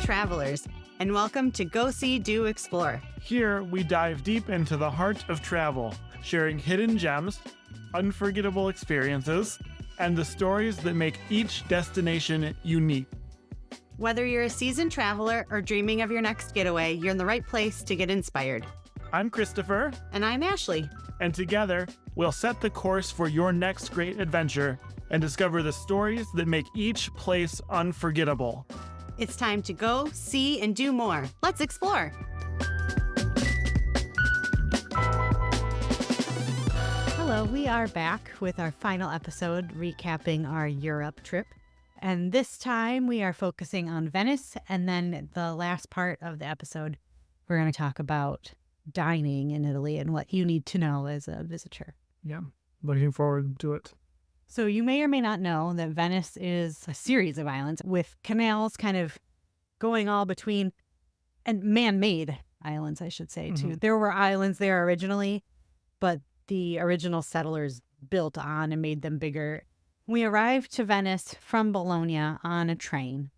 travelers, and welcome to Go See, Do Explore. Here, we dive deep into the heart of travel, sharing hidden gems, unforgettable experiences, and the stories that make each destination unique. Whether you're a seasoned traveler or dreaming of your next getaway, you're in the right place to get inspired. I'm Christopher. And I'm Ashleigh. And together, we'll set the course for your next great adventure and discover the stories that make each place unforgettable. It's time to go, see, and do more. Let's explore. Hello, we are back with our final episode recapping our Europe trip. And this time we are focusing on Venice. And then the last part of the episode, we're going to talk about dining in Italy and what you need to know as a visitor. Yeah, looking forward to it. So you may or may not know that Venice is a series of islands with canals kind of going all between, and man-made islands, I should say, too. There were islands there originally, but the original settlers built on and made them bigger. We arrived to Venice from Bologna on a train.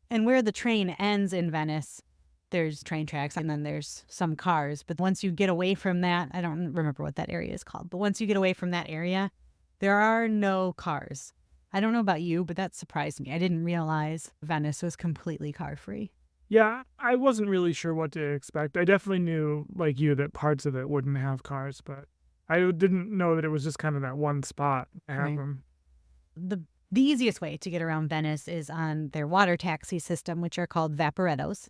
And where the train ends in Venice, there's train tracks and then there's some cars. But once you get away from that, I don't remember what that area is called, but once you get away from that area, there are no cars. I don't know about you, but that surprised me. I didn't realize Venice was completely car-free. Yeah, I wasn't really sure what to expect. I definitely knew, like you, that parts of it wouldn't have cars, but I didn't know that it was just kind of that one spot to have them. The easiest way to get around Venice is on their water taxi system, which are called Vaporettos.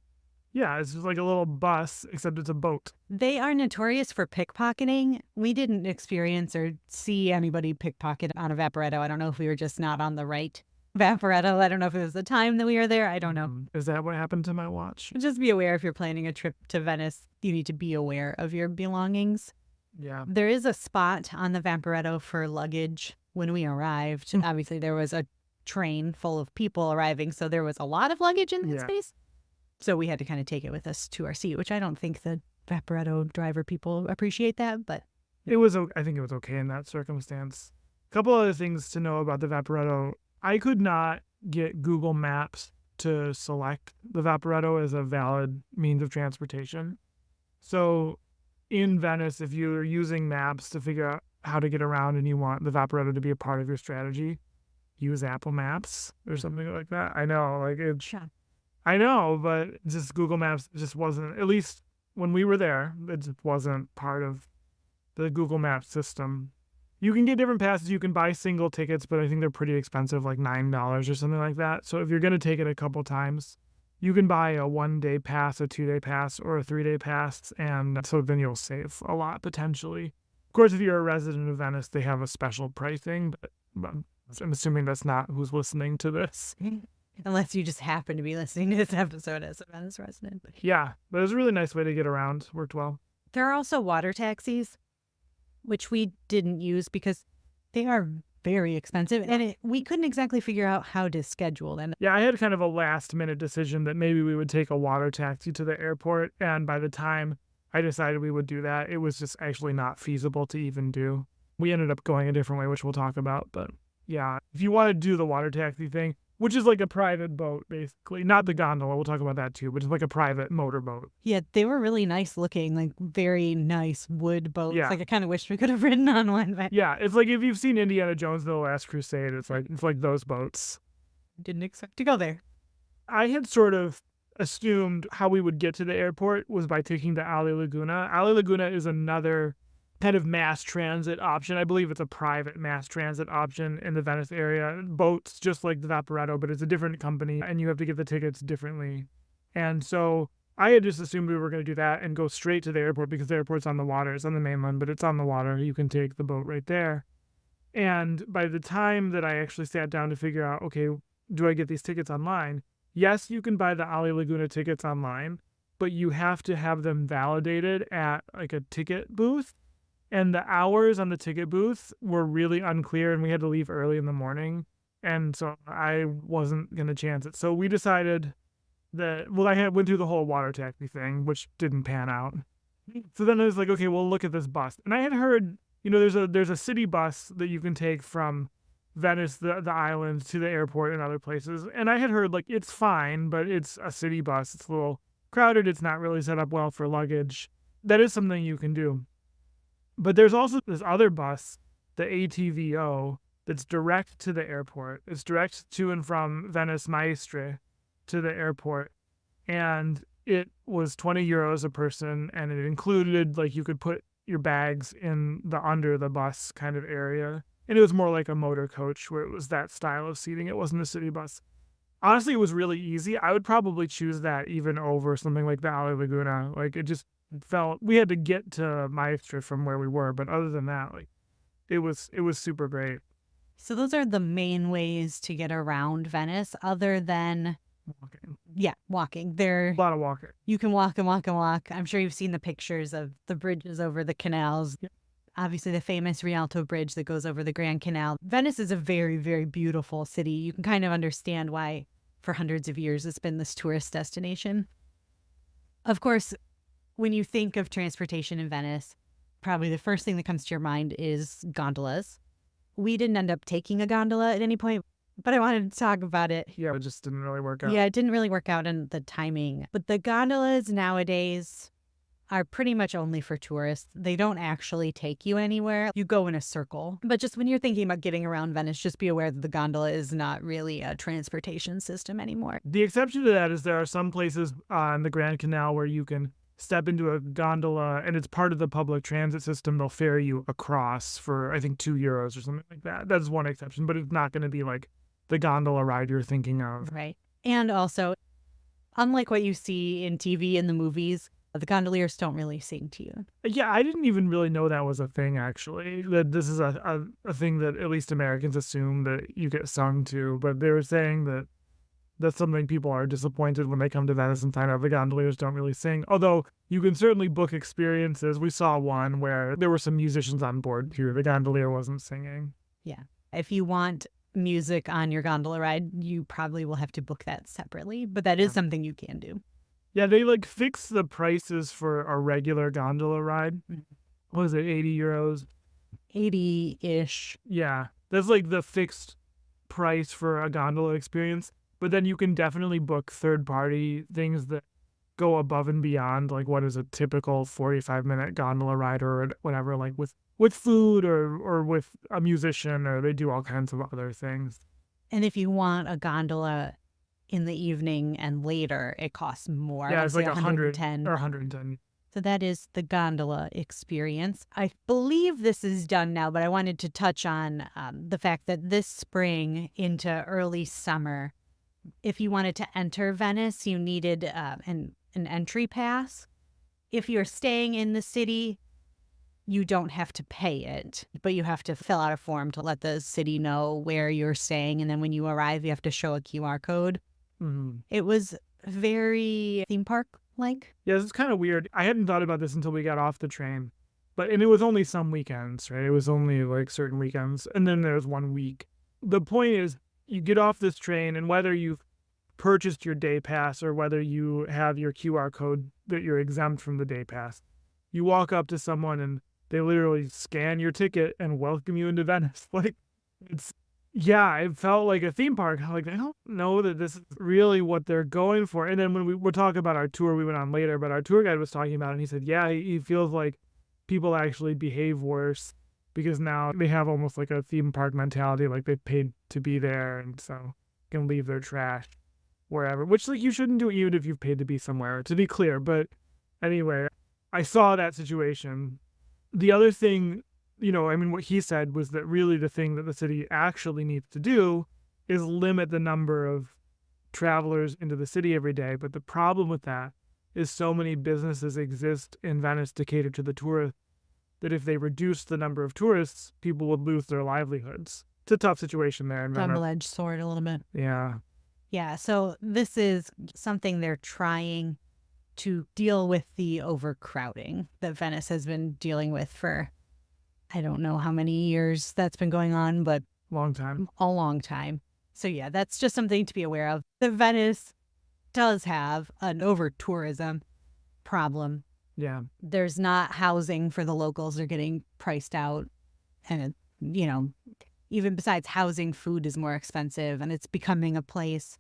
Yeah, it's just like a little bus, except it's a boat. They are notorious for pickpocketing. We didn't experience or see anybody pickpocket on a Vaporetto. I don't know if we were just not on the right Vaporetto. I don't know if it was the time that we were there. I don't know. Is that what happened to my watch? Just be aware if you're planning a trip to Venice, you need to be aware of your belongings. Yeah. There is a spot on the Vaporetto for luggage when we arrived. Obviously, there was a train full of people arriving, so there was a lot of luggage in that space. So we had to kind of take it with us to our seat, which I don't think the Vaporetto driver people appreciate that, but I think it was okay in that circumstance. A couple other things to know about the Vaporetto. I could not get Google Maps to select the Vaporetto as a valid means of transportation. So in Venice, if you're using maps to figure out how to get around and you want the Vaporetto to be a part of your strategy, use Apple Maps or something like that. I know, I know, but just Google Maps just wasn't, at least when we were there, it just wasn't part of the Google Maps system. You can get different passes. You can buy single tickets, but I think they're pretty expensive, like $9 or something like that. So if you're going to take it a couple times, you can buy a 1-day pass, a 2-day pass, or a 3-day pass, and so then you'll save a lot potentially. Of course, if you're a resident of Venice, they have a special pricing, but I'm assuming that's not who's listening to this. Unless you just happen to be listening to this episode as a Venice resident. Yeah, but it was a really nice way to get around. Worked well. There are also water taxis, which we didn't use because they are very expensive. And we couldn't exactly figure out how to schedule them. Yeah, I had kind of a last-minute decision that maybe we would take a water taxi to the airport. And by the time I decided we would do that, it was just actually not feasible to even do. We ended up going a different way, which we'll talk about. But yeah, if you want to do the water taxi thing, which is like a private boat, basically. Not the gondola, we'll talk about that too, but it's like a private motorboat. Yeah, they were really nice looking, like very nice wood boats. Yeah. Like I kind of wish we could have ridden on one. But yeah, it's like if you've seen Indiana Jones and the Last Crusade, it's like those boats. Didn't expect to go there. I had sort of assumed how we would get to the airport was by taking the Ali Laguna. Ali Laguna is another kind of mass transit option. I believe it's a private mass transit option in the Venice area. Boats, just like the Vaporetto, but it's a different company, and you have to get the tickets differently. And so I had just assumed we were going to do that and go straight to the airport because the airport's on the water. It's on the mainland, but it's on the water. You can take the boat right there. And by the time that I actually sat down to figure out, okay, do I get these tickets online? Yes, you can buy the Ali Laguna tickets online, but you have to have them validated at like a ticket booth. And the hours on the ticket booth were really unclear, and we had to leave early in the morning. And so I wasn't going to chance it. So we decided that, I went through the whole water taxi thing, which didn't pan out. So then I was like, okay, we'll look at this bus. And I had heard, there's a city bus that you can take from Venice, the islands, to the airport and other places. And I had heard, like, it's fine, but it's a city bus. It's a little crowded. It's not really set up well for luggage. That is something you can do. But there's also this other bus, the ATVO, that's direct to the airport. It's direct to and from Venice Maestre to the airport. And it was 20 euros a person, and it included, like, you could put your bags in the under the bus kind of area. And it was more like a motor coach where it was that style of seating. It wasn't a city bus. Honestly, it was really easy. I would probably choose that even over something like the Alley Laguna. Like, it just felt, we had to get to Maestre from where we were, but other than that, like, it was super great. So those are the main ways to get around Venice, other than Walking. Yeah, walking. There, A lot of walking. you can walk and walk and walk. I'm sure you've seen the pictures of the bridges over the canals. Yep. Obviously, the famous Rialto Bridge that goes over the Grand Canal. Venice is a very, very beautiful city. You can kind of understand why, for hundreds of years, it's been this tourist destination. Of course, when you think of transportation in Venice, probably the first thing that comes to your mind is gondolas. We didn't end up taking a gondola at any point, but I wanted to talk about it. Yeah, it just didn't really work out. Yeah, it didn't really work out in the timing. But the gondolas nowadays are pretty much only for tourists. They don't actually take you anywhere. You go in a circle. But just when you're thinking about getting around Venice, just be aware that the gondola is not really a transportation system anymore. The exception to that is there are some places on the Grand Canal where you can step into a gondola and it's part of the public transit system. They'll ferry you across for, I think, 2 euros or something like that. That's one exception, but it's not going to be like the gondola ride you're thinking of. Right. And also, unlike what you see in TV and the movies, the gondoliers don't really sing to you. Yeah, I didn't even really know that was a thing, actually. That this is a thing that at least Americans assume that you get sung to. But they were saying that that's something people are disappointed when they come to Venice and find out the gondoliers don't really sing. Although you can certainly book experiences. We saw one where there were some musicians on board here. The gondolier wasn't singing. Yeah. If you want music on your gondola ride, you probably will have to book that separately. But that is something you can do. Yeah, they like fix the prices for a regular gondola ride. What was it, 80 euros? 80-ish. Yeah, that's like the fixed price for a gondola experience. But then you can definitely book third-party things that go above and beyond, like what is a typical 45-minute gondola ride or whatever, like with food or with a musician, or they do all kinds of other things. And if you want a gondola in the evening and later, it costs more. Yeah, it's like 110 or 110. So that is the gondola experience. I believe this is done now, but I wanted to touch on the fact that this spring into early summer, if you wanted to enter Venice, you needed an entry pass. If you're staying in the city, you don't have to pay it, but you have to fill out a form to let the city know where you're staying. And then when you arrive, you have to show a QR code. Mm-hmm. It was very theme park-like. Yeah, this is kind of weird. I hadn't thought about this until we got off the train. And it was only some weekends, right? It was only like certain weekends. And then there's 1 week. The point is, you get off this train, and whether you've purchased your day pass or whether you have your QR code that you're exempt from the day pass, you walk up to someone and they literally scan your ticket and welcome you into Venice. Like, yeah, it felt like a theme park. Like, I don't know that this is really what they're going for. And then when we'll talk about our tour we went on later, but our tour guide was talking about it, and he said, yeah, he feels like people actually behave worse because now they have almost like a theme park mentality, like they paid to be there and so can leave their trash wherever, which like you shouldn't do even if you've paid to be somewhere, to be clear. But anyway, I saw that situation. The other thing, what he said was that really the thing that the city actually needs to do is limit the number of travelers into the city every day. But the problem with that is so many businesses exist in Venice to cater to the tourists that if they reduce the number of tourists, people would lose their livelihoods. It's a tough situation there in Venice. Double-edged sword a little bit. Yeah. Yeah, so this is something they're trying to deal with, the overcrowding that Venice has been dealing with for, I don't know how many years that's been going on, but long time. A long time. So yeah, that's just something to be aware of. The Venice does have an over-tourism problem. Yeah. There's not housing for the locals. They're getting priced out. And, even besides housing, food is more expensive, and it's becoming a place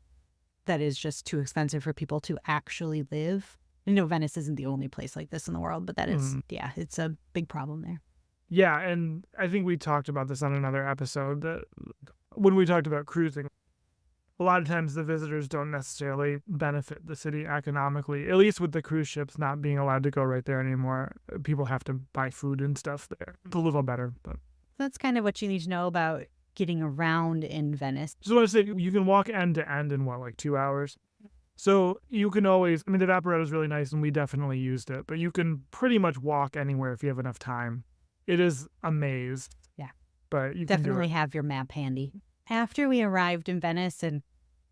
that is just too expensive for people to actually live. I know Venice isn't the only place like this in the world, but that is, yeah, it's a big problem there. Yeah, and I think we talked about this on another episode, that when we talked about cruising, a lot of times the visitors don't necessarily benefit the city economically, at least with the cruise ships not being allowed to go right there anymore. People have to buy food and stuff there. It's a little better, but That's kind of what you need to know about getting around in Venice. just want to say, you can walk end to end in what, like 2 hours? So you can always, I mean, the Vaporetto is really nice and we definitely used it, but you can pretty much walk anywhere if you have enough time. It is a maze. Yeah. But you Definitely can do it. have your map handy. After we arrived in Venice and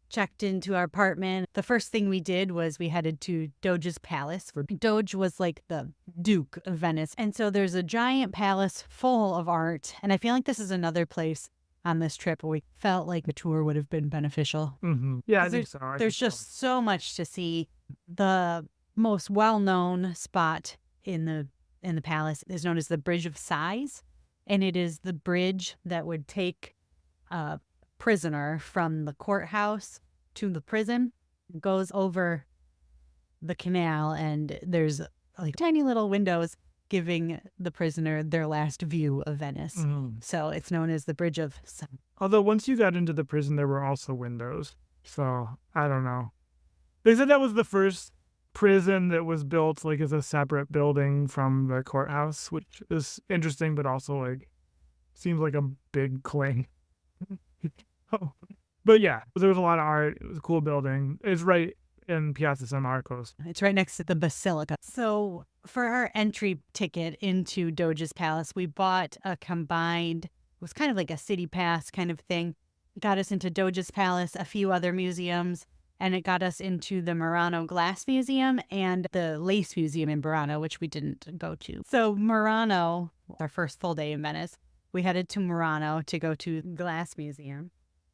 checked into our apartment, the first thing we did was we headed to Doge's palace. Doge was like the Duke of Venice. And so there's a giant palace full of art. And I feel like this is another place on this trip where we felt like a tour would have been beneficial. Yeah, I think so. There's just so much to see. The most well-known spot in the palace is known as the Bridge of Sighs, and it is the bridge that would take a prisoner from the courthouse to the prison. It goes over the canal, and there's like tiny little windows giving the prisoner their last view of Venice. So it's known as the Bridge of Sighs. Although once you got into the prison, there were also windows. So I don't know. They said that was the first prison that was built like as a separate building from the courthouse, which is interesting, but also like seems like a big claim. But yeah, there was a lot of art. It was a cool building. It's right in Piazza San Marcos. It's right next to the Basilica. So for our entry ticket into Doge's Palace, we bought a combined, it was kind of like a city pass kind of thing. It got us into Doge's Palace, a few other museums, and it got us into the Murano Glass Museum and the Lace Museum in Burano, which we didn't go to. So Murano, our first full day in Venice, we headed to Murano to go to the Glass Museum.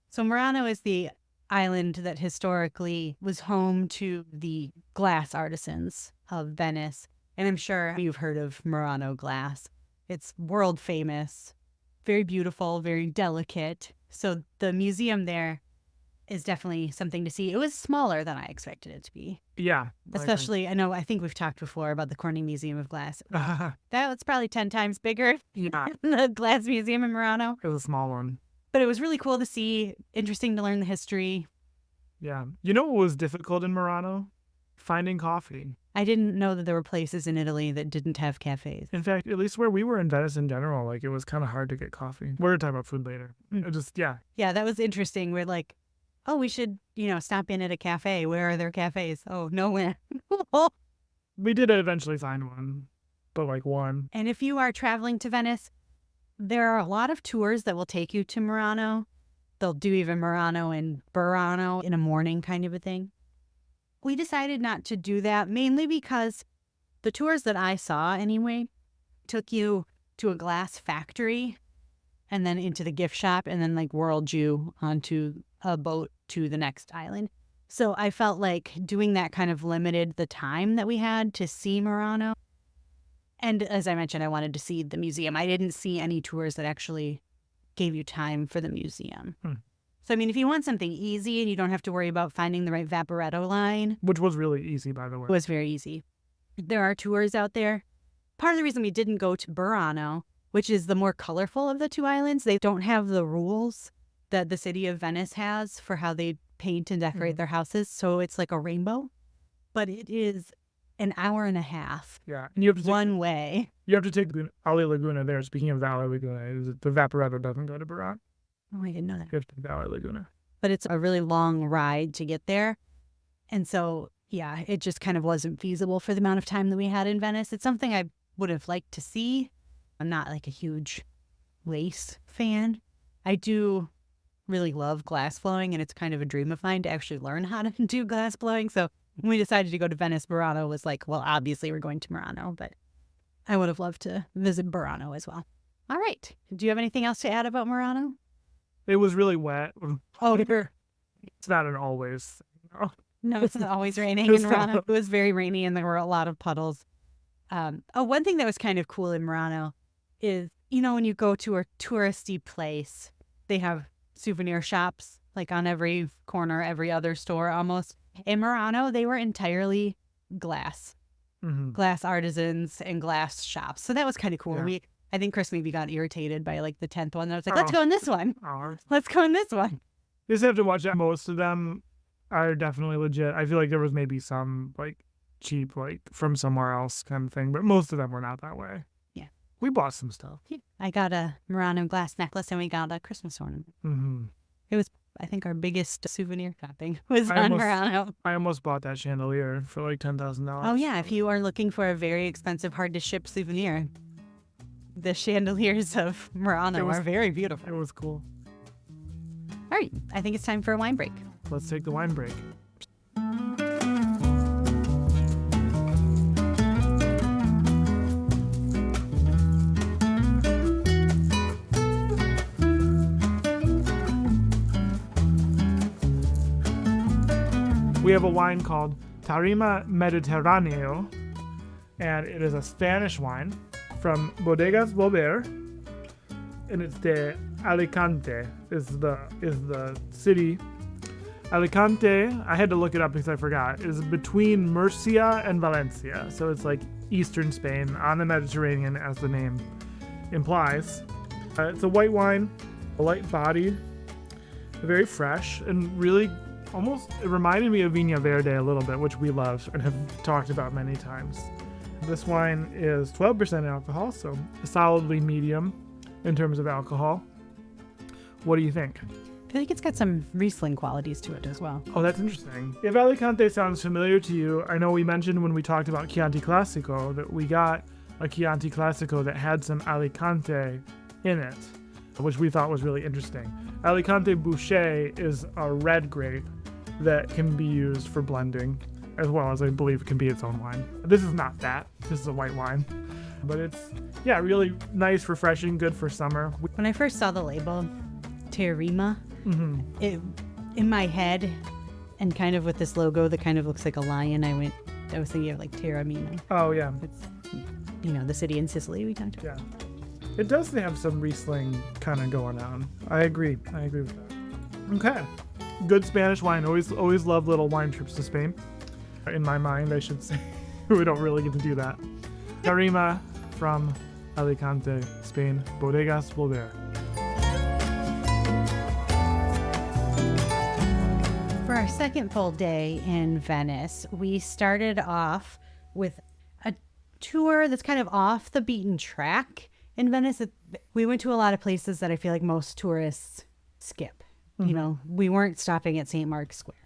So Murano is the island that historically was home to the glass artisans of Venice. And I'm sure you've heard of Murano glass. It's world famous, very beautiful, very delicate. So the museum there is definitely something to see. It was smaller than I expected it to be. Yeah. Especially, I think we've talked before about the Corning Museum of Glass. That was probably 10 times bigger Yeah. than the Glass Museum in Murano. It was a small one. But it was really cool to see, interesting to learn the history. Yeah. You know what was difficult in Murano? Finding coffee. I didn't know that there were places in Italy that didn't have cafes. In fact, at least where we were in Venice in general, like it was kind of hard to get coffee. We're going to talk about food later. Yeah, that was interesting. We're like, oh, we should, stop in at a cafe. Where are there cafes? Oh, nowhere. We did eventually find one, but like one. And if you are traveling to Venice, there are a lot of tours that will take you to Murano. They'll do even Murano and Burano in a morning kind of a thing. We decided not to do that, mainly because the tours that I saw anyway took you to a glass factory and then into the gift shop and then like whirled you onto a boat to the next island. So I felt like doing that kind of limited the time that we had to see Murano. And as I mentioned, I wanted to see the museum. I didn't see any tours that actually gave you time for the museum. So, if you want something easy and you don't have to worry about finding the right Vaporetto line. Which was really easy, by the way. It was very easy. There are tours out there. Part of the reason we didn't go to Burano, which is the more colorful of the two islands, they don't have the rules that the city of Venice has for how they paint and decorate their houses. So it's like a rainbow. But it is an hour and a half. Yeah. And you have to one way. You have to take the Ale Laguna there. Speaking of the Ale Laguna, the Vaporetto doesn't go to Burano. Oh, I didn't know that. You have to take the Ale Laguna. But it's a really long ride to get there. And so, yeah, it just kind of wasn't feasible for the amount of time that we had in Venice. It's something I would have liked to see. I'm not like a huge lace fan. I do really love glass blowing, and it's kind of a dream of mine to actually learn how to do glass blowing. So when we decided to go to Venice, Burano was like, well, obviously we're going to Murano, but I would have loved to visit Burano as well. All right. Do you have anything else to add about Murano? It was really wet. Oh, sure. It's not an always. No, it's not always raining in Murano. It was very rainy and there were a lot of puddles. One thing that was kind of cool in Murano is, when you go to a touristy place, they have souvenir shops like on every corner, every other store almost. In Murano, they were entirely glass. Glass artisans and glass shops. So that was kind of cool. Yeah. I think Chris maybe got irritated by like the 10th one. And I was like, let's go in this one. Let's go in this one. You just have to watch that. Most of them are definitely legit. I feel like there was maybe some like cheap, like from somewhere else kind of thing, but most of them were not that way. Yeah. We bought some stuff. Yeah. I got a Murano glass necklace and we got a Christmas ornament. It was, I think, our biggest souvenir shopping was on Murano. I almost bought that chandelier for like $10,000. Oh, yeah. If you are looking for a very expensive, hard-to-ship souvenir, the chandeliers of Murano are very beautiful. It was cool. All right. I think it's time for a wine break. Let's take the wine break. We have a wine called Tarima Mediterraneo, and it is a Spanish wine from Bodegas Volver, and it's de Alicante is the city. Alicante, I had to look it up because I forgot, is between Murcia and Valencia, so it's like eastern Spain on the Mediterranean, as the name implies. It's a white wine, a light body, very fresh, and really almost, it reminded me of Viña Verde a little bit, which we love and have talked about many times. This wine is 12% alcohol, so solidly medium in terms of alcohol. What do you think? I feel like it's got some Riesling qualities to it as well. Oh, that's interesting. If Alicante sounds familiar to you, I know we mentioned when we talked about Chianti Classico that we got a Chianti Classico that had some Alicante in it, which we thought was really interesting. Alicante Bouschet is a red grape that can be used for blending, as well as I believe it can be its own wine. This is not that. This is a white wine. But it's, yeah, really nice, refreshing, good for summer. When I first saw the label, Terima, it, in my head, and kind of with this logo that kind of looks like a lion, I was thinking of like Taormina. Oh, yeah. It's, the city in Sicily we talked about. Yeah. It does have some Riesling kind of going on. I agree with that. Okay. Good Spanish wine. Always love little wine trips to Spain. In my mind, I should say. We don't really get to do that. Tarima from Alicante, Spain. Bodegas Volver. For our second full day in Venice, we started off with a tour that's kind of off the beaten track in Venice. We went to a lot of places that I feel like most tourists skip. We weren't stopping at St. Mark's Square.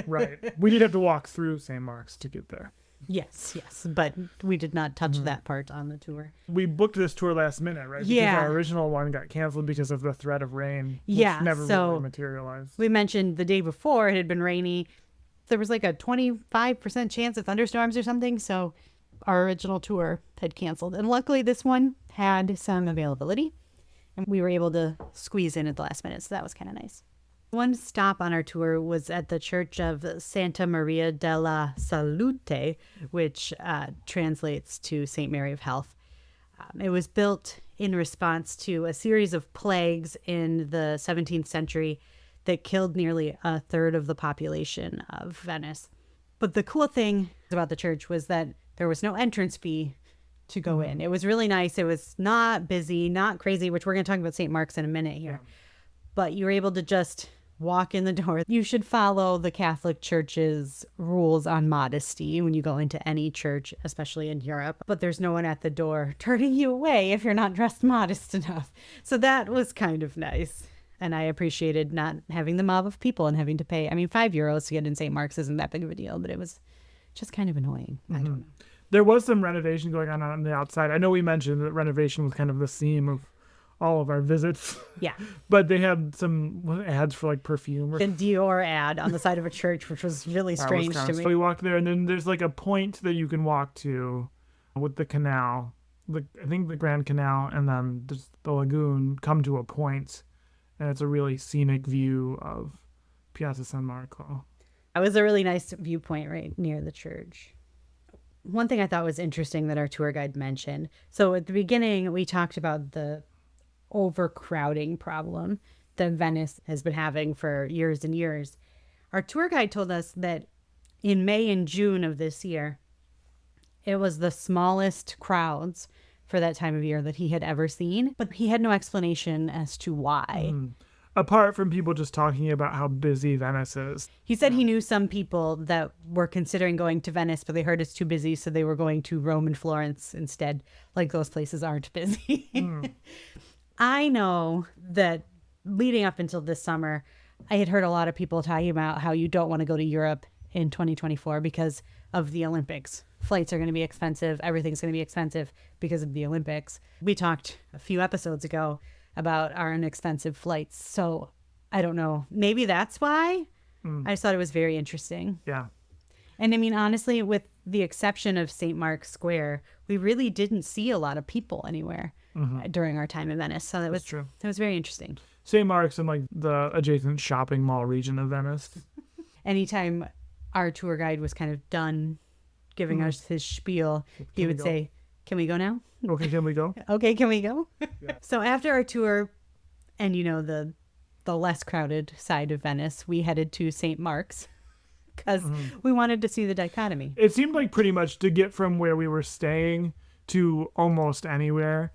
Right. We did have to walk through St. Mark's to get there. Yes. But we did not touch that part on the tour. We booked this tour last minute, right? Because our original one got canceled because of the threat of rain, which never really materialized. We mentioned the day before it had been rainy. There was like a 25% chance of thunderstorms or something, so our original tour had canceled. And luckily this one had some availability, and we were able to squeeze in at the last minute, so that was kind of nice. One stop on our tour was at the Church of Santa Maria della Salute, which translates to St. Mary of Health. It was built in response to a series of plagues in the 17th century that killed nearly a third of the population of Venice. But the cool thing about the church was that there was no entrance fee to go in. It was really nice. It was not busy, not crazy, which we're going to talk about St. Mark's in a minute here. But you were able to just walk in the door. You should follow the Catholic Church's rules on modesty when you go into any church, especially in Europe. But there's no one at the door turning you away if you're not dressed modest enough. So that was kind of nice. And I appreciated not having the mob of people and having to pay. I mean, €5 to get in St. Mark's isn't that big of a deal, but it was just kind of annoying. I don't know. There was some renovation going on the outside. I know we mentioned that renovation was kind of the theme of all of our visits. Yeah. But they had some ads for like perfume. The Dior ad on the side of a church, which was really strange to me. So we walked there, and then there's like a point that you can walk to with the canal. I think the Grand Canal, and then just the lagoon come to a point, and it's a really scenic view of Piazza San Marco. It was a really nice viewpoint right near the church. One thing I thought was interesting that our tour guide mentioned. So at the beginning, we talked about the overcrowding problem that Venice has been having for years and years. Our tour guide told us that in May and June of this year, it was the smallest crowds for that time of year that he had ever seen, but he had no explanation as to why. Apart from people just talking about how busy Venice is. He said he knew some people that were considering going to Venice, but they heard it's too busy, so they were going to Rome and Florence instead. Like, those places aren't busy. I know that leading up until this summer, I had heard a lot of people talking about how you don't want to go to Europe in 2024 because of the Olympics. Flights are going to be expensive. Everything's going to be expensive because of the Olympics. We talked a few episodes ago about our inexpensive flights. So I don't know. Maybe that's why. I just thought it was very interesting. Yeah. And I mean, honestly, with the exception of St. Mark's Square, we really didn't see a lot of people anywhere during our time in Venice. So that was true. That was very interesting. St. Mark's and like the adjacent shopping mall region of Venice. Anytime our tour guide was kind of done giving us his spiel, he would say, "Can we go now?" Okay, can we go? Okay, can we go? Yeah. So after our tour and, you know, the less crowded side of Venice, we headed to St. Mark's because we wanted to see the dichotomy. It seemed like pretty much to get from where we were staying to almost anywhere,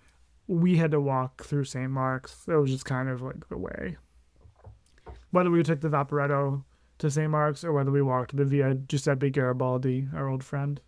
we had to walk through St. Mark's. It was just kind of like the way. Whether we took the Vaporetto to St. Mark's or whether we walked the Via Giuseppe Garibaldi, our old friend.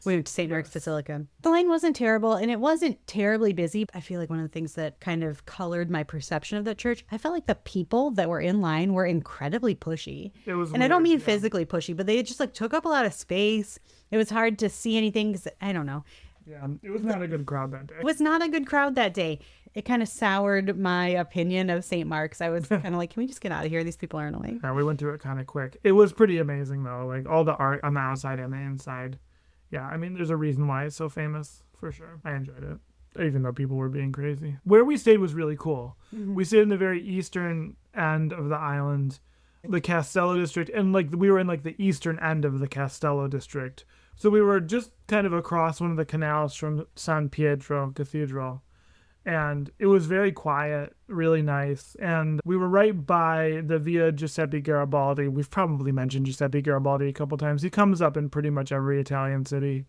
We went to St. Mark's Basilica. The line wasn't terrible, and it wasn't terribly busy. I feel like one of the things that kind of colored my perception of that church, I felt like the people that were in line were incredibly pushy. It was and weird, I don't mean physically pushy, but they just like took up a lot of space. It was hard to see anything because I don't know. Yeah, it was not a good crowd that day. It was not a good crowd that day. It kind of soured my opinion of St. Mark's. I was kind of like, can we just get out of here? These people are annoying. Yeah, we went through it kind of quick. It was pretty amazing, though. Like, all the art on the outside and the inside. Yeah, I mean, there's a reason why it's so famous, for sure. I enjoyed it, even though people were being crazy. Where we stayed was really cool. We stayed in the very eastern end of the island, the Castello district, and like we were in like the eastern end of the Castello district. So we were just kind of across one of the canals from San Pietro Cathedral. And it was very quiet, really nice. And we were right by the Via Giuseppe Garibaldi. We've probably mentioned Giuseppe Garibaldi a couple times. He comes up in pretty much every Italian city,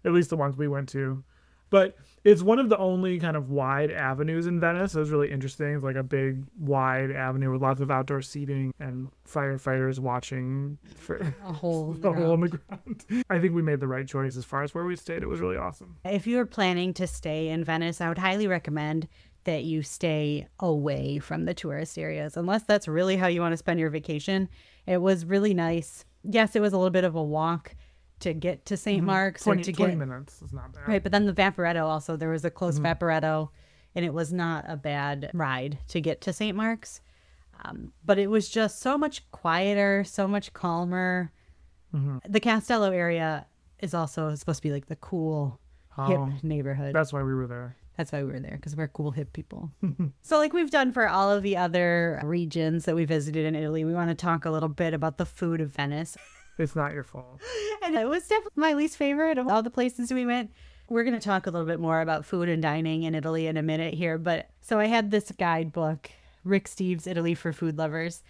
at least the ones we went to. But it's one of the only kind of wide avenues in Venice. It was really interesting. It's like a big, wide avenue with lots of outdoor seating and firefighters watching for a hole in the ground. I think we made the right choice as far as where we stayed. It was really awesome. If you're planning to stay in Venice, I would highly recommend that you stay away from the tourist areas, unless that's really how you want to spend your vacation. It was really nice. Yes, it was a little bit of a walk to get to St. Mark's. 20 minutes is not bad. Right, but then the Vaporetto also, there was a close Vaporetto, and it was not a bad ride to get to St. Mark's. But it was just so much quieter, so much calmer. The Castello area is also supposed to be like the cool, hip neighborhood. That's why we were there. That's why we were there, because we're cool, hip people. So like we've done for all of the other regions that we visited in Italy, we want to talk a little bit about the food of Venice. It's not your fault. And it was definitely my least favorite of all the places we went. We're going to talk a little bit more about food and dining in Italy in a minute here. But so I had this guidebook, Rick Steves' Italy for Food Lovers.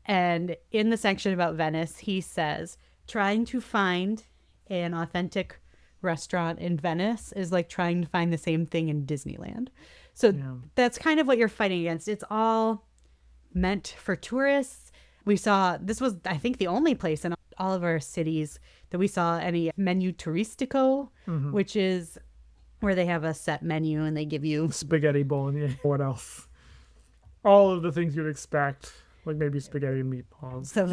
And in the section about Venice, he says, trying to find an authentic restaurant in Venice is like trying to find the same thing in Disneyland. So that's kind of what you're fighting against. It's all meant for tourists. We saw, this was, I think, the only place in all of our cities that we saw any menu turistico, which is where they have a set menu and they give you spaghetti bolognese. What else? All of the things you'd expect, like maybe spaghetti and meatballs. So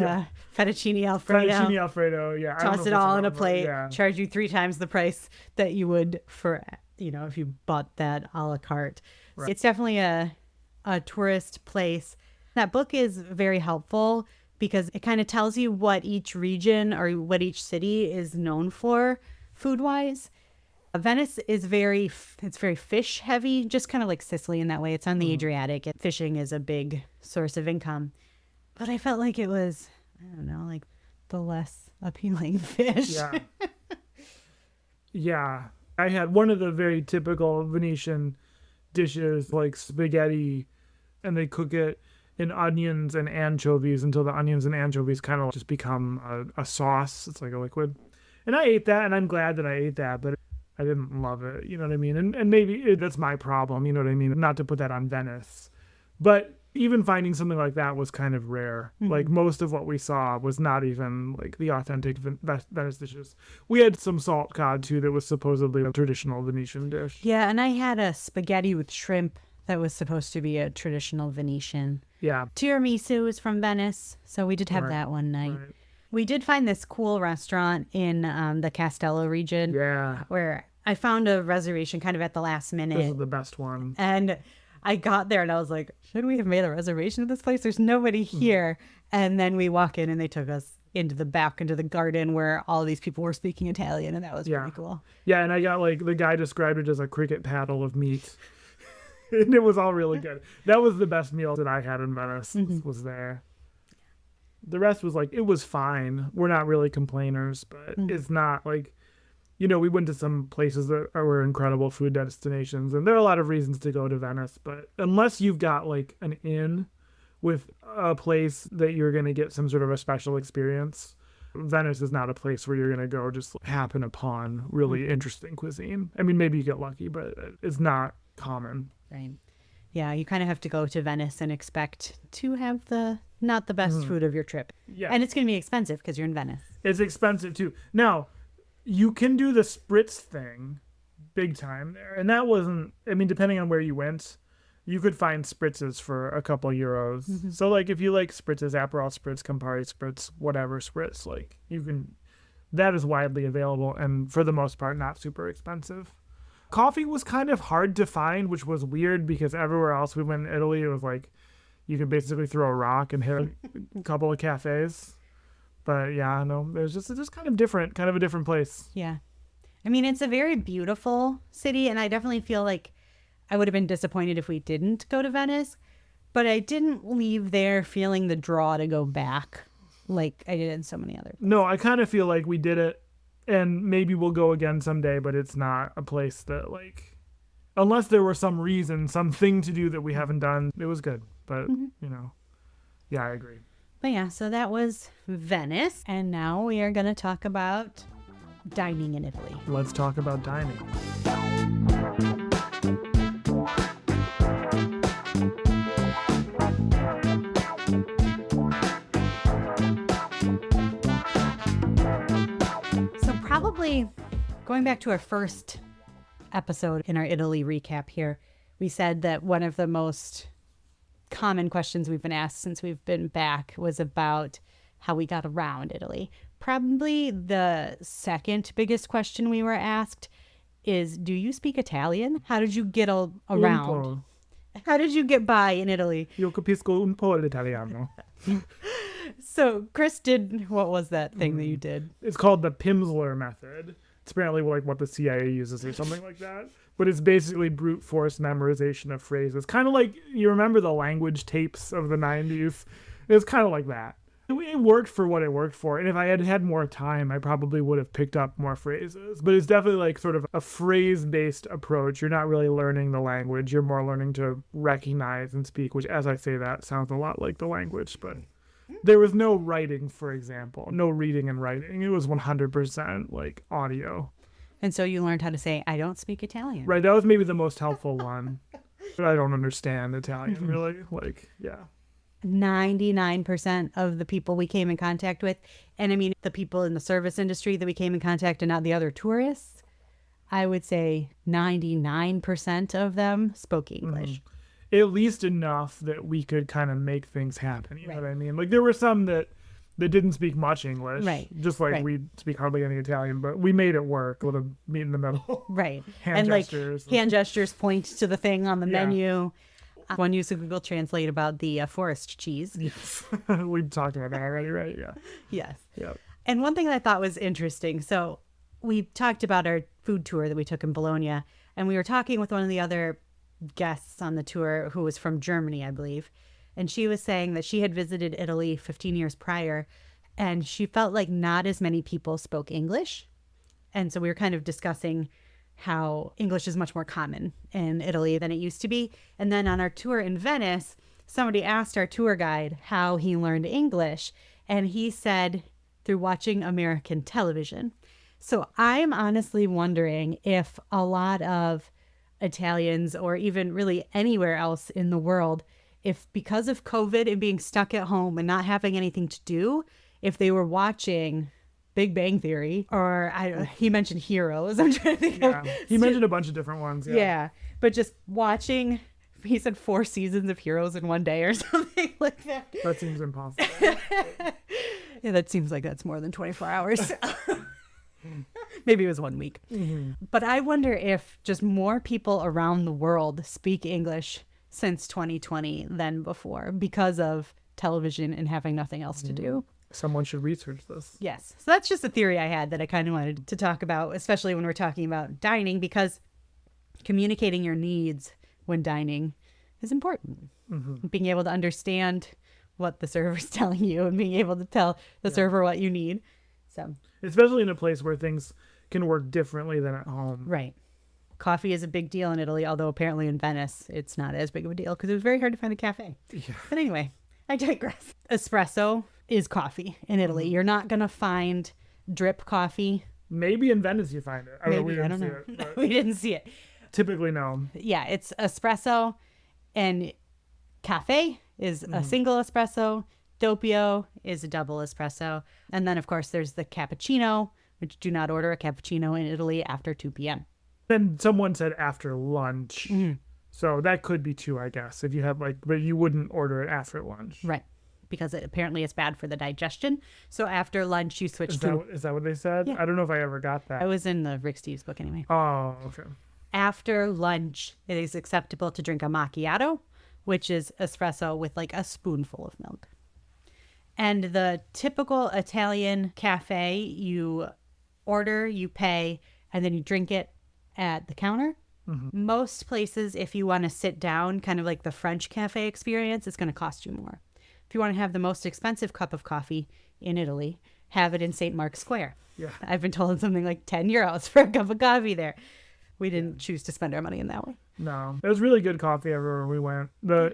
fettuccine Alfredo. Fettuccine Alfredo, yeah. Toss it all in a plate, charge you 3 times the price that you would for, if you bought that a la carte. Right. It's definitely a tourist place. That book is very helpful because it kind of tells you what each region or what each city is known for food-wise. Venice is very fish heavy, just kind of like Sicily in that way. It's on the Adriatic, and fishing is a big source of income. But I felt like it was, I don't know, like the less appealing fish. Yeah. Yeah. I had one of the very typical Venetian dishes like spaghetti, and they cook it in onions and anchovies until the onions and anchovies kind of just become a sauce. It's like a liquid. And I ate that, and I'm glad that I ate that, but I didn't love it. You know what I mean? And maybe that's my problem. You know what I mean? Not to put that on Venice. But even finding something like that was kind of rare. Mm-hmm. Like most of what we saw was not even like the authentic Venice dishes. We had some salt cod too that was supposedly a traditional Venetian dish. Yeah, and I had a spaghetti with shrimp that was supposed to be a traditional Venetian. Yeah. Tiramisu is from Venice, so we did have that one night. Right. We did find this cool restaurant in the Castello region. Yeah. Where I found a reservation kind of at the last minute. This is the best one. And I got there and I was like, should we have made a reservation at this place? There's nobody here. And then we walk in and they took us into the back, into the garden where all these people were speaking Italian. And that was pretty cool. Yeah, and I got like, the guy described it as a cricket paddle of meat. And it was all really good. That was the best meal that I had in Venice, was there. The rest was like, it was fine. We're not really complainers, but it's not like, you know, we went to some places that were incredible food destinations, and there are a lot of reasons to go to Venice, but unless you've got like an inn with a place that you're going to get some sort of a special experience, Venice is not a place where you're going to go just happen upon really interesting cuisine. I mean, maybe you get lucky, but it's not common. Right. Yeah, you kind of have to go to Venice and expect to have not the best food of your trip. Yeah. And it's going to be expensive because you're in Venice. It's expensive too. Now, you can do the spritz thing big time there. And that wasn't, I mean, depending on where you went, you could find spritzes for a couple euros. Mm-hmm. So like if you like spritzes, Aperol spritz, Campari spritz, whatever spritz, like you can, that is widely available and for the most part not super expensive. Coffee was kind of hard to find, which was weird because everywhere else we went in Italy, it was like you could basically throw a rock and hit a couple of cafes. But yeah, no, it's just kind of different, kind of a different place. Yeah. I mean, it's a very beautiful city, and I definitely feel like I would have been disappointed if we didn't go to Venice, but I didn't leave there feeling the draw to go back like I did in so many other places. No, I kind of feel like we did it, and maybe we'll go again someday, but it's not a place that, like, unless there were some reason, something to do that we haven't done, it was good. But, you know, yeah, I agree. But yeah, so that was Venice. And now we are going to talk about dining in Italy. Let's talk about dining. So probably going back to our first episode in our Italy recap here, we said that one of the most common questions we've been asked since we've been back was about how we got around Italy. Probably the second biggest question we were asked is, do you speak Italian? How did you get around? How did you get by in Italy? Io capisco un po' l'italiano. So Chris did, what was that thing that you did? It's called the Pimsleur method. It's apparently like what the CIA uses or something like that. But it's basically brute force memorization of phrases. Kind of like, you remember the language tapes of the 90s? It's kind of like that. It worked for what it worked for. And if I had had more time, I probably would have picked up more phrases. But it's definitely like sort of a phrase-based approach. You're not really learning the language. You're more learning to recognize and speak, which, as I say that, sounds a lot like the language. But there was no writing, for example. No reading and writing. It was 100% like audio. And so you learned how to say, I don't speak Italian. Right, that was maybe the most helpful one. But I don't understand Italian, really. Like, yeah. 99% of the people we came in contact with, and I mean the people in the service industry that we came in contact and not the other tourists, I would say 99% of them spoke English. At least enough that we could kind of make things happen. You know what I mean? Like there were some that didn't speak much English. Right. Just like we speak hardly any Italian, but we made it work with a meet in the middle. Right. Hand gestures. Like hand gestures point to the thing on the menu. One used to Google Translate about the forest cheese. Yes. We've talked about that already, right? Yeah. Yes. Yep. And one thing that I thought was interesting. So we talked about our food tour that we took in Bologna, and we were talking with one of the other guests on the tour who was from Germany, I believe. And she was saying that she had visited Italy 15 years prior, and she felt like not as many people spoke English. And so we were kind of discussing how English is much more common in Italy than it used to be. And then on our tour in Venice, somebody asked our tour guide how he learned English, and he said through watching American television. So I'm honestly wondering if a lot of Italians, or even really anywhere else in the world, if because of COVID and being stuck at home and not having anything to do, if they were watching Big Bang Theory, or he mentioned Heroes. I'm trying to think of. He mentioned a bunch of different ones. Yeah, but just watching, he said 4 seasons of Heroes in one day or something like that. That seems impossible. Yeah, that seems like that's more than 24 hours. Maybe it was 1 week. Mm-hmm. But I wonder if just more people around the world speak English since 2020 than before because of television and having nothing else to do. Someone should research this. Yes. So that's just a theory I had that I kind of wanted to talk about, especially when we're talking about dining, because communicating your needs when dining is important. Mm-hmm. Being able to understand what the server's telling you and being able to tell the server what you need. So, especially in a place where things can work differently than at home. Right. Coffee is a big deal in Italy, although apparently in Venice it's not as big of a deal because it was very hard to find a cafe. Yeah. But anyway, I digress. Espresso is coffee in Italy. You're not going to find drip coffee. Maybe in Venice you find it. I don't know. We didn't see it. Typically, no. Yeah, it's espresso, and cafe is a single espresso. Doppio is a double espresso. And then, of course, there's the cappuccino, which do not order a cappuccino in Italy after 2 p.m. Then someone said after lunch. Mm-hmm. So that could be 2, I guess. If you have but you wouldn't order it after lunch. Right. Because apparently it's bad for the digestion. So after lunch, you switch to... Is that what they said? Yeah. I don't know if I ever got that. I was in the Rick Steves book anyway. Oh, okay. After lunch, it is acceptable to drink a macchiato, which is espresso with like a spoonful of milk. And the typical Italian cafe, you order, you pay, and then you drink it at the counter. Mm-hmm. Most places, if you want to sit down, kind of like the French cafe experience, it's going to cost you more. If you want to have the most expensive cup of coffee in Italy, have it in St. Mark's Square. Yeah. I've been told something like 10 euros for a cup of coffee there. We didn't choose to spend our money in that way. No. It was really good coffee everywhere we went.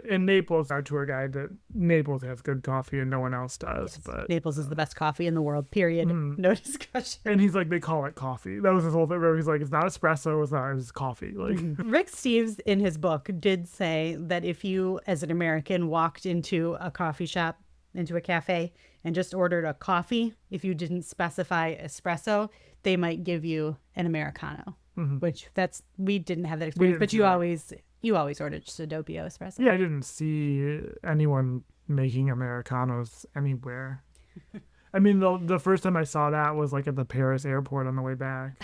In Naples, our tour guide, that Naples has good coffee and no one else does. Yes. But Naples is the best coffee in the world, period. Mm. No discussion. And he's like, they call it coffee. That was his whole thing. He's like, it's not espresso, it's coffee. Like Rick Steves, in his book, did say that if you, as an American, walked into a coffee shop, into a cafe, and just ordered a coffee, if you didn't specify espresso, they might give you an Americano. Mm-hmm. Which we didn't have that experience, but you always ordered just a doppio espresso. Yeah, I didn't see anyone making Americanos anywhere. I mean, the first time I saw that was like at the Paris airport on the way back.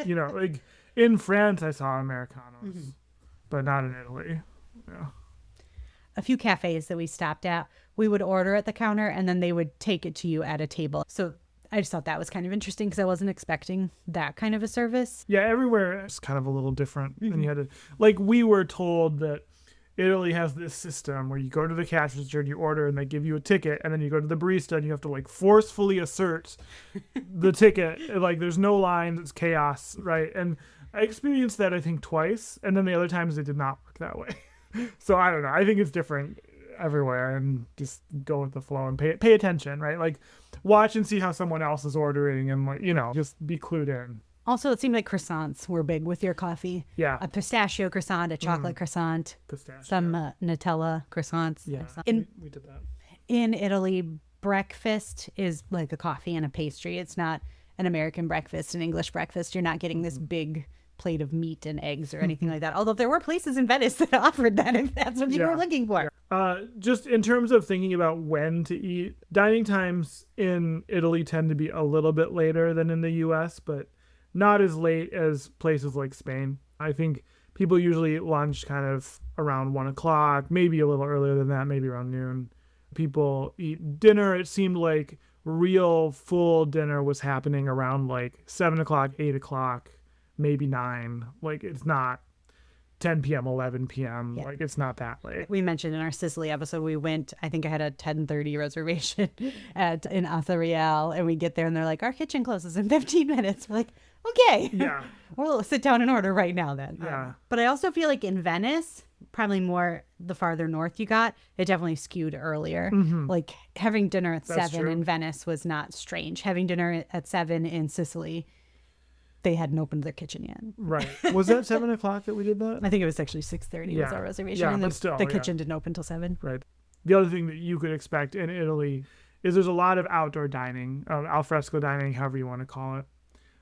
Like in France I saw Americanos, but not in Italy. Yeah. A few cafes that we stopped at, we would order at the counter and then they would take it to you at a table. So I just thought that was kind of interesting because I wasn't expecting that kind of a service. Yeah, everywhere it's kind of a little different. Mm-hmm. And you had to, we were told that Italy has this system where you go to the cash register and you order and they give you a ticket, and then you go to the barista and you have to forcefully assert the ticket. There's no lines, it's chaos, right? And I experienced that I think twice, and then the other times it did not work that way. So I don't know. I think it's different everywhere, and just go with the flow and pay attention, right? Watch and see how someone else is ordering, and just be clued in. Also, it seemed like croissants were big with your coffee. Yeah. A pistachio croissant, a chocolate croissant, some Nutella croissants. Yeah, we did that. In Italy, breakfast is like a coffee and a pastry. It's not an American breakfast, an English breakfast. You're not getting this big plate of meat and eggs or anything like that. Although there were places in Venice that offered that if that's what you were looking for. Just in terms of thinking about when to eat, dining times in Italy tend to be a little bit later than in the U.S., but not as late as places like Spain. I think people usually eat lunch kind of around 1 o'clock, maybe a little earlier than that, maybe around noon. People eat dinner. It seemed like real full dinner was happening around 7 o'clock, 8 o'clock, maybe 9. It's not 10 p.m., 11 p.m. Yeah. It's not that late. We mentioned in our Sicily episode, we went, I think I had a 10:30 reservation in Rialto, and we get there and they're like, our kitchen closes in 15 minutes. We're like, Okay. Yeah. We'll sit down and order right now then. Yeah. But I also feel like in Venice, probably more the farther north you got, it definitely skewed earlier. Like having dinner at That's 7 true. in Venice was not strange. Having dinner at 7 in Sicily, they hadn't opened their kitchen yet. Right. Was that 7 o'clock that we did that? I think it was actually 6:30 was Yeah. our reservation. Yeah, and but still, the yeah. kitchen didn't open till 7. Right. The other thing that you could expect in Italy is there's a lot of outdoor dining, al fresco dining, however you want to call it.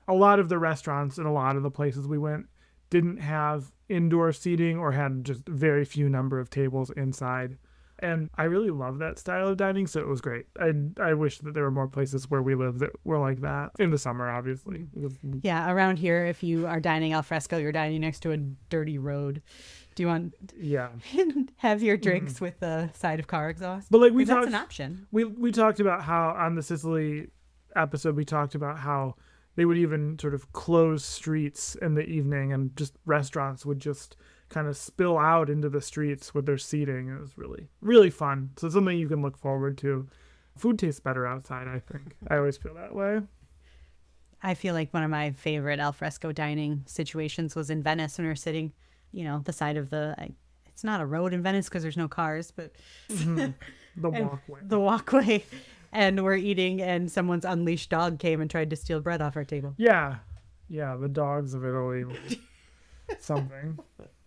A lot of the restaurants and a lot of the places we went didn't have indoor seating or had just very few number of tables inside. And I really love that style of dining, so it was great. I wish that there were more places where we live that were like that. In the summer, obviously. Yeah, around here, if you are dining al fresco, you're dining next to a dirty road. Do you want Yeah. have your drinks with the side of car exhaust? But like that's an option. We talked about how on the Sicily episode we talked about how they would even sort of close streets in the evening and just restaurants would just kind of spill out into the streets with their seating. It was really, really fun. So it's something you can look forward to. Food tastes better outside, I think. I always feel that way. I feel like one of my favorite al fresco dining situations was in Venice when we were sitting, the side of it's not a road in Venice because there's no cars, but The walkway. the walkway. And we're eating and someone's unleashed dog came and tried to steal bread off our table. Yeah. Yeah, the dogs of Italy. Something.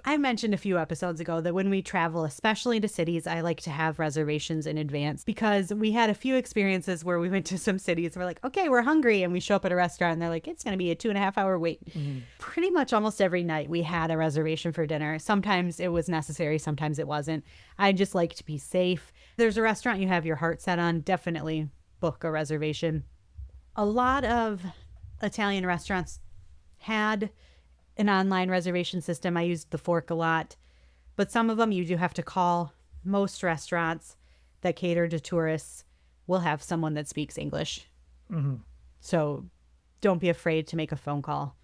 I mentioned a few episodes ago that when we travel, especially to cities, I like to have reservations in advance because we had a few experiences where we went to some cities. We're like, okay, we're hungry. And we show up at a restaurant and they're like, it's going to be a 2.5-hour wait. Pretty much almost every night we had a reservation for dinner. Sometimes it was necessary. Sometimes it wasn't. I just like to be safe. There's a restaurant you have your heart set on. Definitely book a reservation. A lot of Italian restaurants had an online reservation system. I used the Fork a lot, but some of them you do have to call. Most restaurants that cater to tourists will have someone that speaks English. So don't be afraid to make a phone call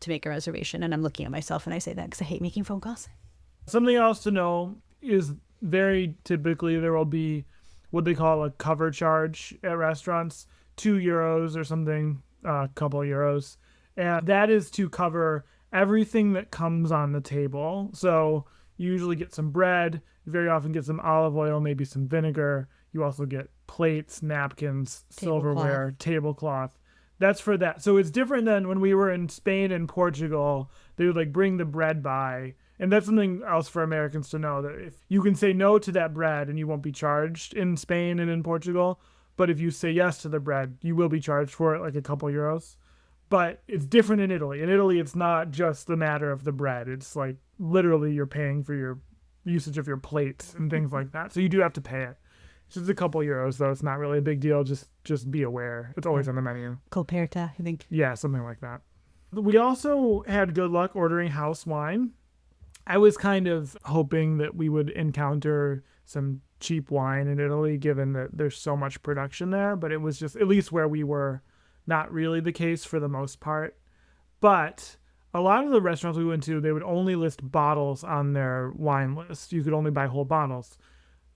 to make a reservation. And I'm looking at myself and I say that because I hate making phone calls. Something else to know is very typically there will be what they call a cover charge at restaurants, €2 or something, a couple of euros. And that is to cover everything that comes on the table. So you usually get some bread, you very often get some olive oil, maybe some vinegar. You also get plates, napkins, silverware, tablecloth. That's for that. So it's different than when we were in Spain and Portugal. They would like bring the bread by. And that's something else for Americans to know, that if you can say no to that bread and you won't be charged in Spain and in Portugal. But if you say yes to the bread, you will be charged for it, like a couple euros. But it's different in Italy. In Italy, it's not just the matter of the bread. It's like literally you're paying for your usage of your plates and things like that. So you do have to pay it. It's just a couple euros, though. It's not really a big deal. Just be aware. It's always on the menu. Colperta, I think. Yeah, something like that. We also had good luck ordering house wine. I was kind of hoping that we would encounter some cheap wine in Italy, given that there's so much production there. But it was just, at least where we were, not really the case for the most part. But a lot of the restaurants we went to, they would only list bottles on their wine list. You could only buy whole bottles.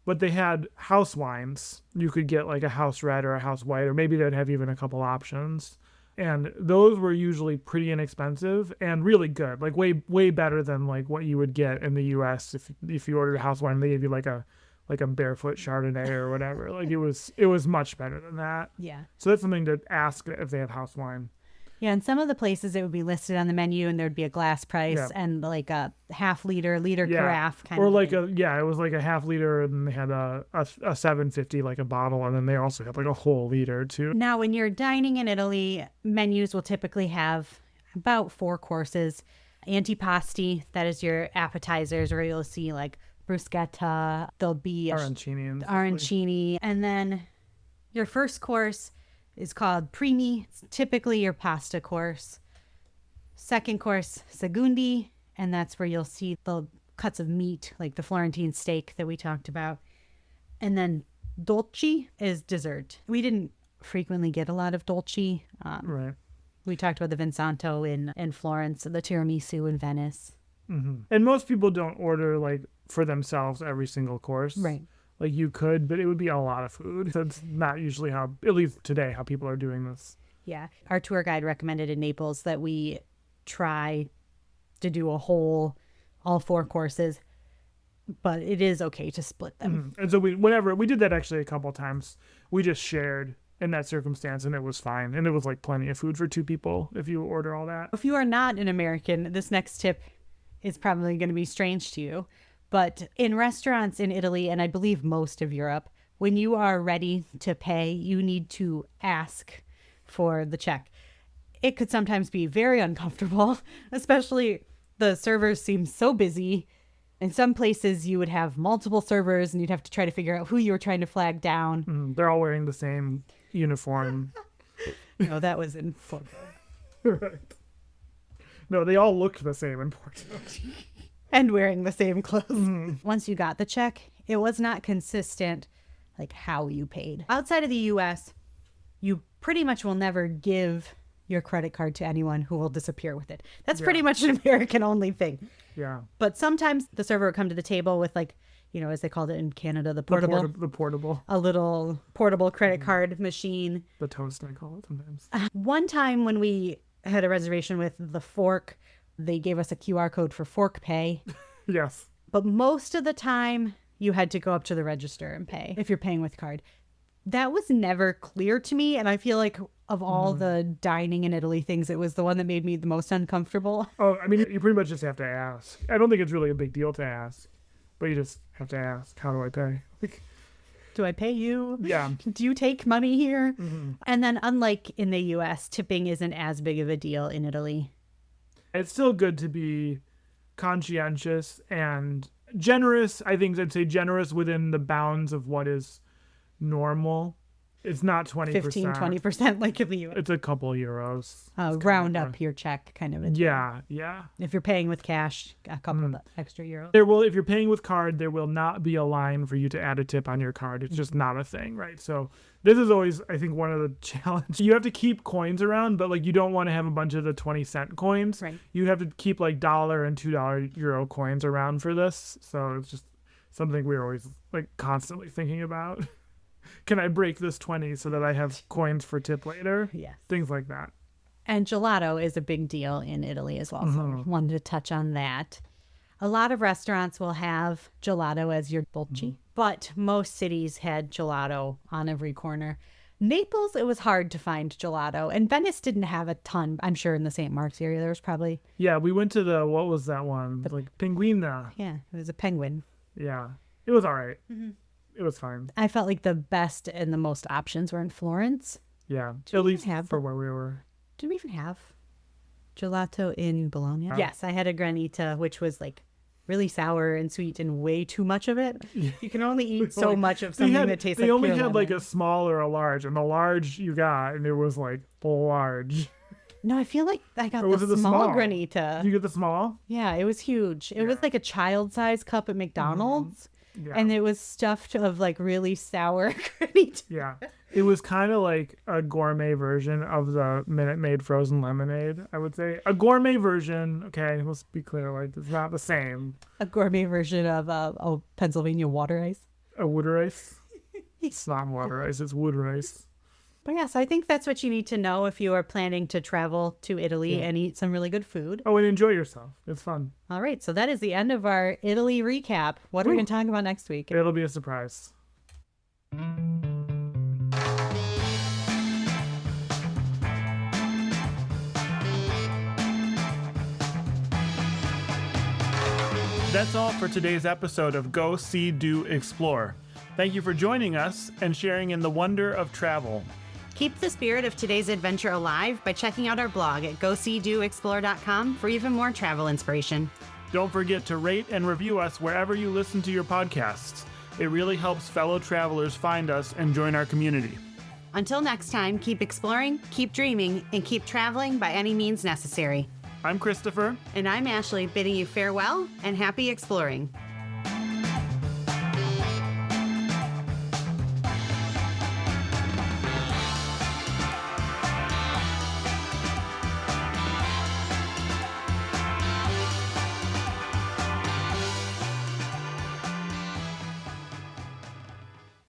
But they had house wines. You could get like a house red or a house white, or maybe they'd have even a couple options. And those were usually pretty inexpensive and really good, like way better than like what you would get in the U.S. if you ordered a house wine. They gave you like a barefoot Chardonnay or whatever. Like it was much better than that. Yeah. So that's something to ask if they have house wine. Yeah, and some of the places it would be listed on the menu and there'd be a glass price and like a liter carafe kind or of like thing. it was like a half liter, and they had a $7.50 like a bottle, and then they also had like a whole liter too. Now, when you're dining in Italy, menus will typically have about 4 courses. Antipasti, that is your appetizers, or you'll see like bruschetta, there'll be arancini, and then your first course is called primi. It's typically your pasta course. Second course, secondi, and that's where you'll see the cuts of meat, like the Florentine steak that we talked about. And then dolce is dessert. We didn't frequently get a lot of dolce. Right. We talked about the Vinsanto in Florence, the tiramisu in Venice. Mm-hmm. And most people don't order like for themselves every single course. Right. Like you could, but it would be a lot of food. That's not usually how, at least today, how people are doing this. Yeah. Our tour guide recommended in Naples that we try to do all 4 courses, but it is okay to split them. And so we did that actually a couple of times. We just shared in that circumstance, and it was fine. And it was like plenty of food for 2 people if you order all that. If you are not an American, this next tip is probably going to be strange to you. But in restaurants in Italy, and I believe most of Europe, when you are ready to pay, you need to ask for the check. It could sometimes be very uncomfortable, especially the servers seem so busy. In some places, you would have multiple servers and you'd have to try to figure out who you were trying to flag down. They're all wearing the same uniform. No, that was in Porto. Right. No, they all looked the same in Porto. And wearing the same clothes. Once you got the check, it was not consistent, like how you paid. Outside of the U.S., you pretty much will never give your credit card to anyone who will disappear with it. That's pretty much an American-only thing. Yeah. But sometimes the server would come to the table with, like, you know, as they called it in Canada, the portable. The portable. A little portable credit card machine. The toast, I call it sometimes. One time when we had a reservation with the Fork, they gave us a QR code for Fork Pay. Yes. But most of the time, you had to go up to the register and pay if you're paying with card. That was never clear to me, and I feel like of all the dining in Italy things, it was the one that made me the most uncomfortable. Oh, I mean, you pretty much just have to ask. I don't think it's really a big deal to ask, but you just have to ask, how do I pay? Like, do I pay you? Yeah. Do you take money here? And then unlike in the U.S., tipping isn't as big of a deal in Italy. It's still good to be conscientious and generous. I think I'd say generous within the bounds of what is normal. It's not 20%. 15-20% like in the U.S. It's a couple euros. Round up your check kind of a thing. Yeah. If you're paying with cash, a couple of extra euros. If you're paying with card, there will not be a line for you to add a tip on your card. It's just not a thing, right? So this is always, I think, one of the challenges. You have to keep coins around, but like you don't want to have a bunch of the 20-cent coins. Right. You have to keep like $1 and $2 euro coins around for this. So it's just something we're always like constantly thinking about. Can I break this 20 so that I have coins for tip later? Yes. Things like that. And gelato is a big deal in Italy as well. So I wanted to touch on that. A lot of restaurants will have gelato as your dolce, but most cities had gelato on every corner. Naples, it was hard to find gelato, and Venice didn't have a ton. I'm sure in the St. Mark's area there was probably. Yeah, we went to what was that one? Like Pinguina. Yeah, it was a penguin. Yeah, it was all right. It was fine. I felt like the best and the most options were in Florence. Yeah, Did at we least have for where we were. Did we even have gelato in Bologna? Yes, I had a granita, which was like really sour and sweet and way too much of it. You can only eat so much of something that tastes like They only pure had like lemon. a small or a large, and the large you got, and it was like large. No, I feel like I got Or was it the the small small? granita. Did you get the small? Yeah, it was huge. It was like a child-sized cup at McDonald's. Yeah. And it was stuffed of like really sour granita. Yeah. It was kind of like a gourmet version of the Minute Maid frozen lemonade, I would say. A gourmet version, okay, let's be clear, like it's not the same. A gourmet version of Pennsylvania water ice. A wood rice? It's not water ice, it's wood rice. But yes, I think that's what you need to know if you are planning to travel to Italy and eat some really good food. Oh, and enjoy yourself. It's fun. All right, so that is the end of our Italy recap. What are we going to talk about next week? It'll be a surprise. That's all for today's episode of Go, See, Do, Explore. Thank you for joining us and sharing in the wonder of travel. Keep the spirit of today's adventure alive by checking out our blog at goseedoexplore.com for even more travel inspiration. Don't forget to rate and review us wherever you listen to your podcasts. It really helps fellow travelers find us and join our community. Until next time, keep exploring, keep dreaming, and keep traveling by any means necessary. I'm Christopher. And I'm Ashleigh, bidding you farewell and happy exploring.